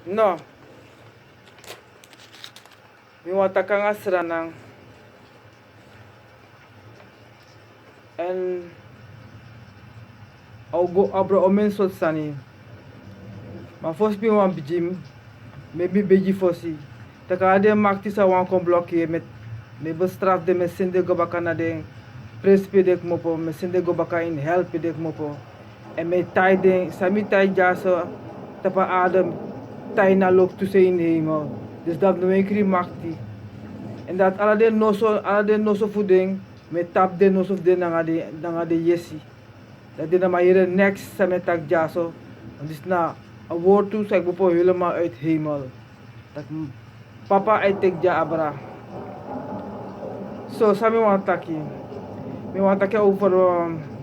No, mi wata kanga seranang en au go abro omen sot sani. Ma fos mi wan bijim, me bi beji fosi. Taka ade makti sa wan kon blokke met me bestraf de me sende go baka na de prespedek mopo, me sende go baka in help dek mopo. En me tai de sami tai jaso tapa adem tai na lok tu se in hemel. Dus dat no ekri makti. En dat alle de noso voeding me tap de noso de nanga de yesi. Dat de na maar hier next sami tak jaso. Dus na een woord toe zeg ik helemaal uit hemel. Dat papa uit tek ja abra. So sami wantaki. Me wantaki over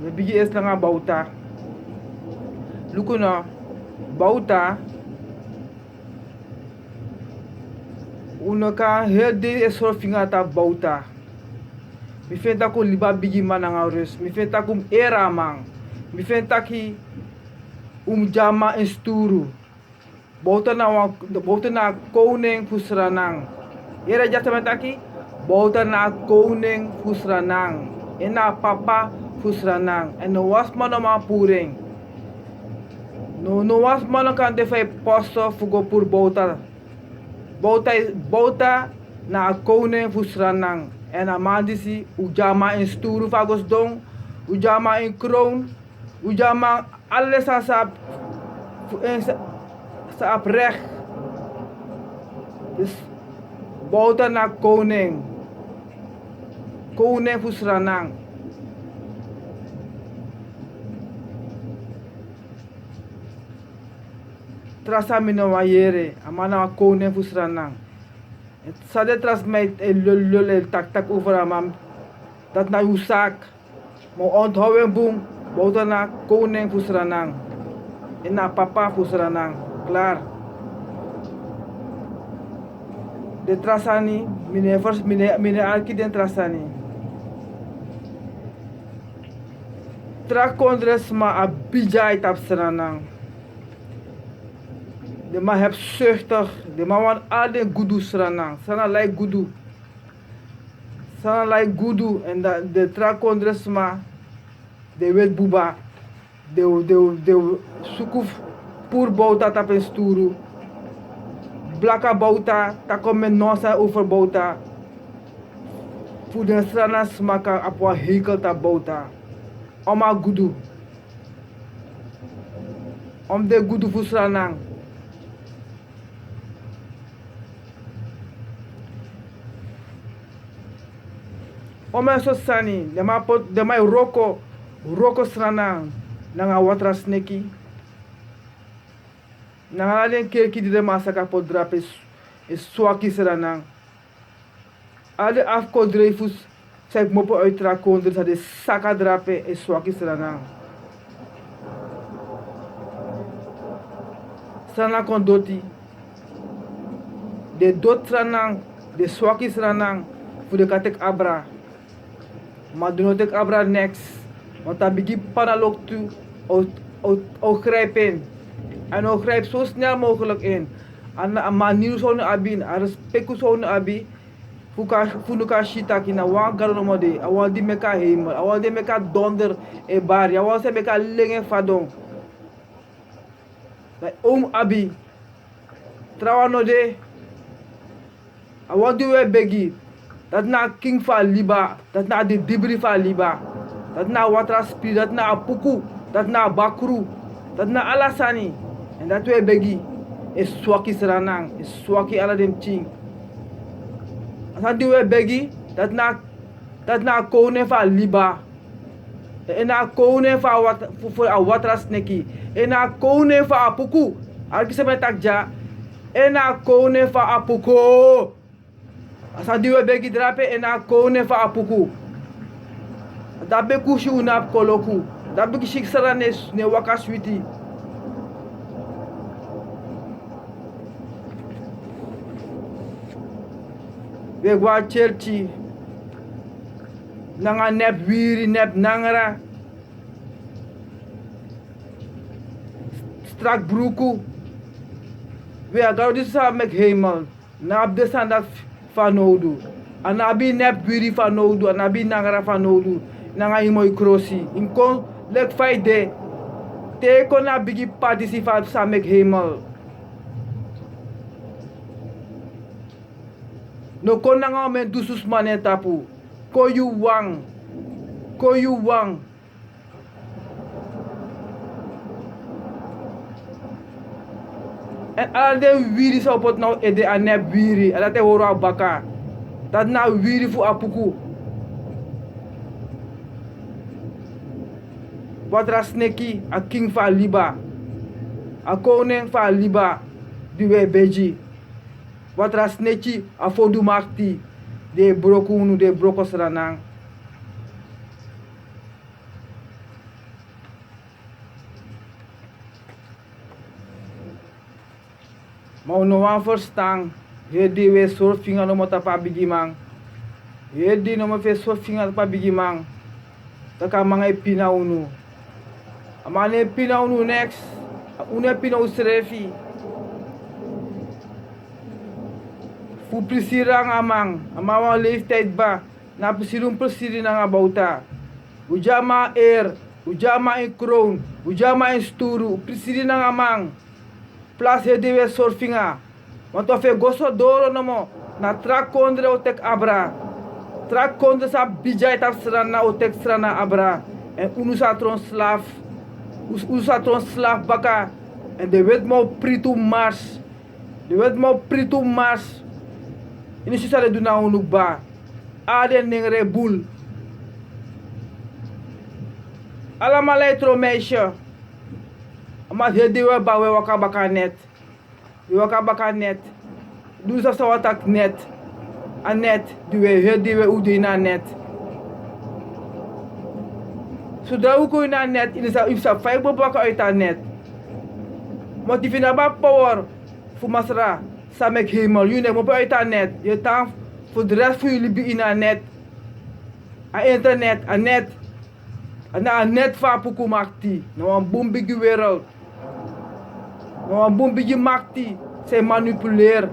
me bigi es nanga bauta. Lukuna bauta unaka herde esor finga ta bauta. Mi fenta ko liba bigi mananga rus. Mi fenta kum era mang. Mi fenta ki jama insturu. Bauta na koning fusranang. Era jata metaki bauta na koning fusranang. Ena papa fusranang. En no was manoma puring. No was mano kan de fai posto fugo pur bauta. Bauta na koning fusranang. En a mandisi ujama in sturu fagos dong. Ujama in kroon. Ujama alles aan sa recht. Dus bauta na koning. Koning fusranang. Trasa mino wayere, amana koning fusranang. Het sade tras mij lul tak over amam. Dat na uw zaak. Mo onthouden boom. Bauta na koning fusranang. En na papa fusranang. Klaar. De trasani, mine alki den trasani. Tra kondres ma abijai tap seranang. De ma heb zuchtig. De ma wan al den gudu seranang. Sana like gudu. Sana like gudu. En de tra kondres ma. De weet buba. De sukuf pur bauta tap en sturu. Blaka bauta. Tako men nosa over bauta. Voor de strana smaka apwa hekel tap bauta. Oma gudu. Om de gudu fusranang. Oma so sani. De mai roko stranang. Nanga watra sneki. Nanga alen kerki di de masaka po drapes. Is swaki stranang. Ale afko dreyfus. Zeg mopo uitra kondre sa de saka drape is swaki stranang. Strana kondoti. De dot stranang. De swaki stranang. Voor de katek abra. Maar doe not abra next. Want dan begin panalok toe. O grijpen. En o grijp zo snel mogelijk in. En manier zo'n abi. En respect zo'n abi. Funuka shitaki na wan garo mode. Awan di meka hemel. Awan di meka donder e bari. Awan se meka lenge fadong. Like abi. Trawa no de. Awan di we begi. Dat na king fa liba. Dat na de dibri fa liba. Dat na watra spirit. Dat na apuku. Dat na bakru. Dat na alasani. En dat we begi. Is swaki seranang. Is swaki ala dem ching. Als die we begi. Dat na koning fa liba. En na koning fa watra sneki. En na koning fa apuku. Alki se takja. En na koning fa apuku. Als die we begi drape. En na koning fa apuku. Dat be kushi unap koloku. Dat be shik saranes ne wakaswiti. We gwa cherchi. Nanga nep wiri nep nangara. Strak bruku. We agora dit sa mek hemel. Na ab desanda fanodu. Anabi nep wiri fanodu, anabi nangara fanodu. Nanga imoy krosi. Inkon lek faide. Te kon na bigi partisi fa sa mek hemel. No kon nanga men dusus manen tapu. Ko yu wang. Ko yu wang. En ala de wiri sa opot nou ede anep wiri. Ala te horo abaka. Dat na wiri fu apuku. Watra sneki a king fa liba. A koning fa liba. Diwe beji. Watra sneki a fodu makti. De broku unu de brokos ranang. Mau no wan verstaan. Hedi we surfinga no mota pa bigimang. Hedi no me fe surfinga pa bigimang. Taka mga pina unu. Amane pina unu next. Une pina usrefi. Fu presira nga mang. Amawa leeftijd ba. Na presirong presiri na nga bauta. Ujama air. Ujama in kroon. Ujama in sturu. Presiri na nga mang. Plus hedi we surfinga. Want of je goso doro nomo na trak kondre otek abra. Trak kondre sa bijay tap srana otek srana abra. En unu sa tron slaaf. Unu sa tron slaaf baka. En de wet mo pritu mars. De wet mo pritu mars. Ini sisa de duna unuk ba. Ade ningre bul. Alamalai tro meisje. Amat hedi we ba we waka baka net. Waka baka net. Doe ze wat ik net. A net. Die we ude na net. Zodra we kunnen na net. In de ifsa 5 baka uit a net. Maar die vinden ba power. Voor masra. Samek hemel. Jullie moet uit a net. Jetaan voor de rest van jullie bij in a net. A internet. A net. A net van poeko makti. Nou een bombige wereld. Nou, bombigi makti, zij manipuleer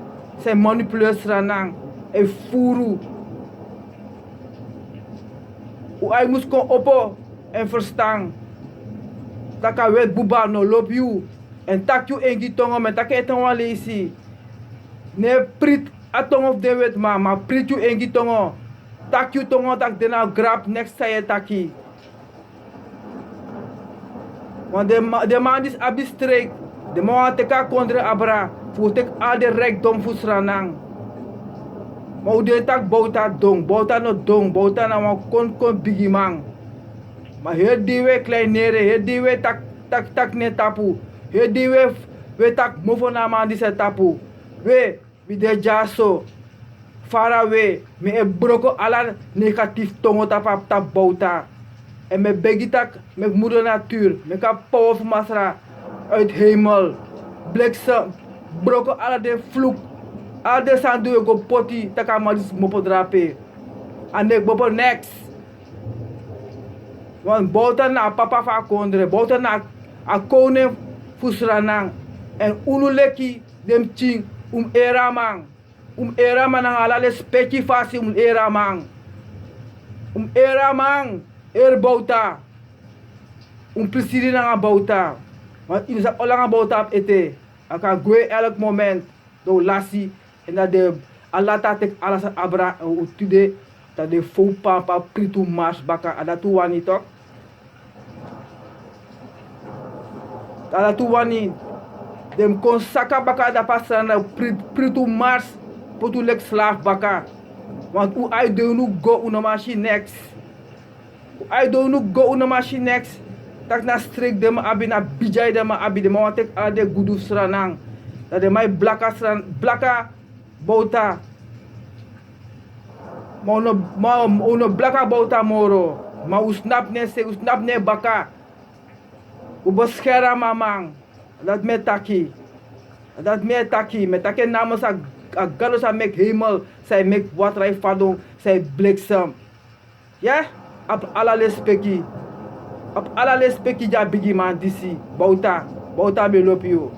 sranang, en furu. Hoe hij moest kon oppo en verstaan. Taka wet buba no lop you. En tak you engi tongo men tak eton wa leisi. Ne prit atong of de wet ma prit you engi tongo. Tak you tongo tak dena grab next say taki. Want de man is abistreek. De man teka kondre abra. Fu tek al de rijkdom fu sranang. Maar hoe de tak bouta dong. Bouta no dong. Bouta na wan kon bigi man. Maar heel die we kleinere. Heel die we tak ne tapu. Heel die we tak mofo na man die se tapu. We de jaso. Far away. Me e broko ala negatief tongo tap bouta. En me begitak met moeder natuur. Me ka power van masra. Uit hemel. Bliksem. Broko ala de vloek. Al de sandu go poti. Taka madis mopo drape. Anek bopo next. Want bouta na papa fa kondre. Bouta na a koning fusranang. En unu leki dem ching eramang. Eramang ang alale speki fasi eramang. Eramang. Bouta. Presiri na nga bouta. Want in sa olang nga bouta ap ete. Aka gwe elk moment. Do lasi. En dat de alata tek alas abra. En utude. Dat de fou papa pritu mars baka. Adatu wani tok. Adatu wani. Dem kon saka baka da pasana pritu mars. Potu lek slaaf baka. Want u ay de nu go una machine next. I don't know go una machine next. Tak na strik de ma abi na bijay de ma abi de ma tek ade gudu sranang. Dat de mai blaka bouta. Ma uno blaka bouta moro. Ma usnap ne baka. U beschera mamang. Dat me taki. Dat me taki. Me taki namens a galo sa mek hemel. Zij mek watrai fadong. Zij bliksem. Ja? Op alle speki. Op alle speki ja bigi man disi. Bouta me loop you.